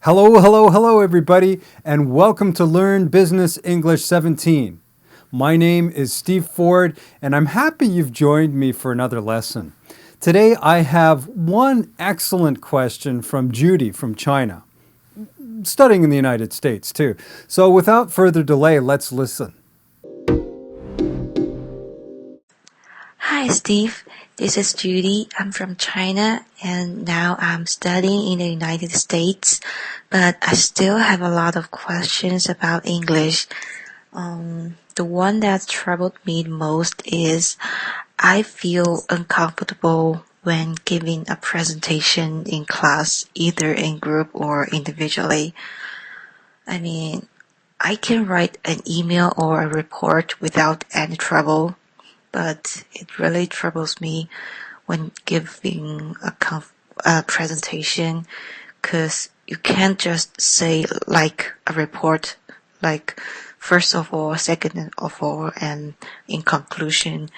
Hello, hello, hello, everybody, and welcome to Learn Business English 17. My name is Steve Ford, and I'm happy you've joined me for another lesson. Today, I have one excellent question from Judy from China, studying in the United States, too. So without further delay, let's listen. Hi, Steve. This is Judy. I'm from China and now I'm studying in the United States, but I still have a lot of questions about English. The one that troubled me most is I feel uncomfortable when giving a presentation in class, either in group or individually. I can write an email or a report without any trouble, but it really troubles me when giving a presentation, because you can't just say like a report, like first of all, second of all, and in conclusion.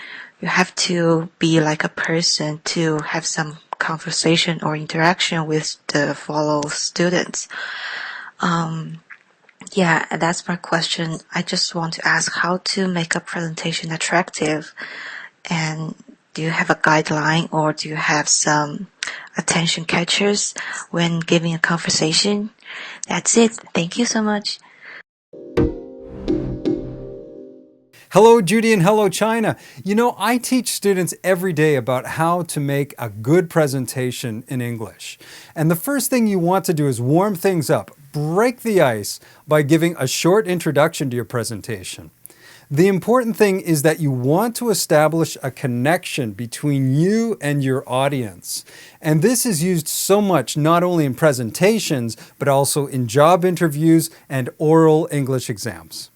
You have to be like a person to have some conversation or interaction with the fellow students. Yeah, that's my question. I just want to ask how to make a presentation attractive. And do you have a guideline or do you have some attention catchers when giving a conversation? That's it. Thank you so much. Hello, Judy, and hello, China. You know, I teach students every day about how to make a good presentation in English. And the first thing you want to do is warm things up, break the ice by giving a short introduction to your presentation. The important thing is that you want to establish a connection between you and your audience. And this is used so much not only in presentations, but also in job interviews and oral English exams.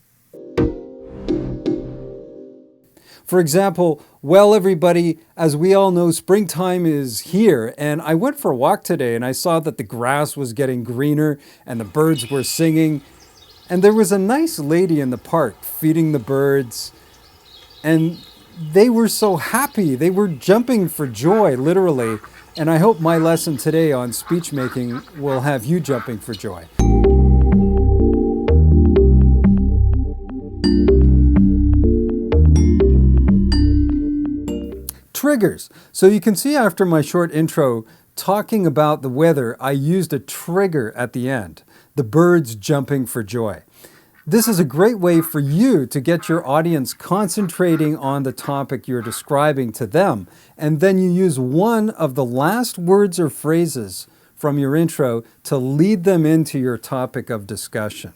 For example, well, everybody, as we all know, springtime is here, and I went for a walk today and I saw that the grass was getting greener and the birds were singing. And there was a nice lady in the park feeding the birds, and they were so happy. They were jumping for joy, literally. And I hope my lesson today on speech making will have you jumping for joy. Triggers. So you can see after my short intro talking about the weather, I used a trigger at the end. The birds jumping for joy. This is a great way for you to get your audience concentrating on the topic you're describing to them, and then you use one of the last words or phrases from your intro to lead them into your topic of discussion.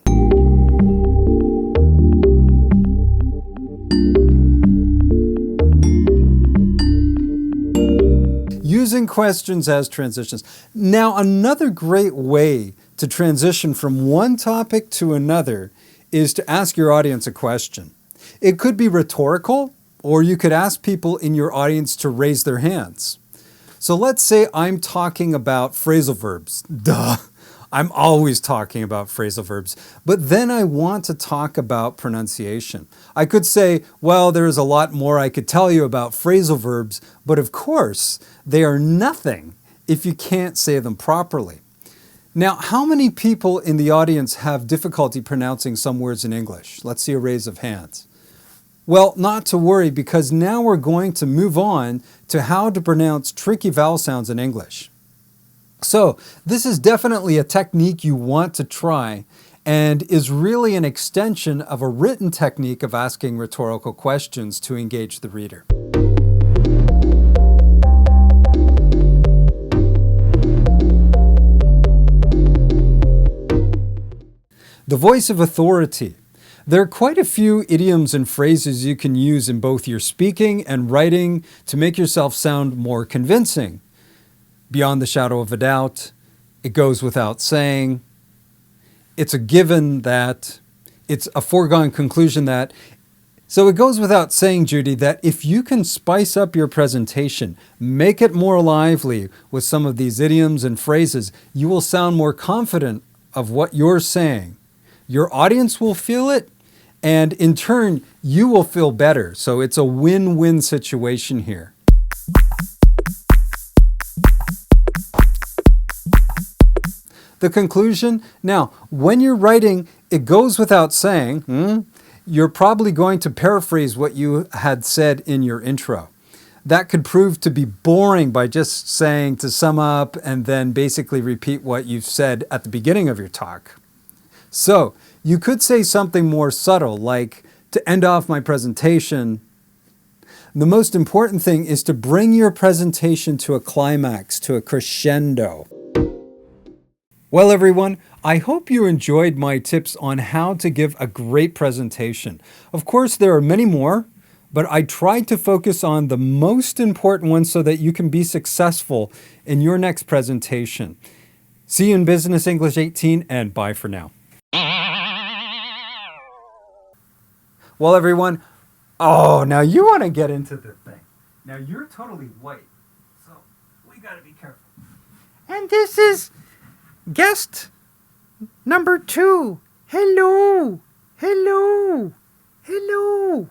Using questions as transitions. Now, another great way to transition from one topic to another is to ask your audience a question. It could be rhetorical, or you could ask people in your audience to raise their hands. So let's say I'm talking about phrasal verbs. Duh! I'm always talking about phrasal verbs. But then I want to talk about pronunciation. I could say, well, there's a lot more I could tell you about phrasal verbs, but of course, they are nothing if you can't say them properly. Now, how many people in the audience have difficulty pronouncing some words in English? Let's see a raise of hands. Well, not to worry, because now we're going to move on to how to pronounce tricky vowel sounds in English. So, this is definitely a technique you want to try and is really an extension of a written technique of asking rhetorical questions to engage the reader. The voice of authority. There are quite a few idioms and phrases you can use in both your speaking and writing to make yourself sound more convincing. Beyond the shadow of a doubt, it goes without saying, it's a given that, it's a foregone conclusion that. So it goes without saying, Judy, that if you can spice up your presentation, make it more lively with some of these idioms and phrases, you will sound more confident of what you're saying. Your audience will feel it, and in turn, you will feel better. So it's a win-win situation here. The conclusion? Now, when you're writing, it goes without saying, you're probably going to paraphrase what you had said in your intro. That could prove to be boring by just saying to sum up and then basically repeat what you've said at the beginning of your talk. So you could say something more subtle, like to end off my presentation, the most important thing is to bring your presentation to a climax, to a crescendo. Well, everyone, I hope you enjoyed my tips on how to give a great presentation. Of course, there are many more, but I tried to focus on the most important ones so that you can be successful in your next presentation. See you in Business English 18, and bye for now. Well, everyone, now you want to get into the thing. Now, you're totally white, so we got to be careful. And this is guest number 2. Hello. Hello. Hello.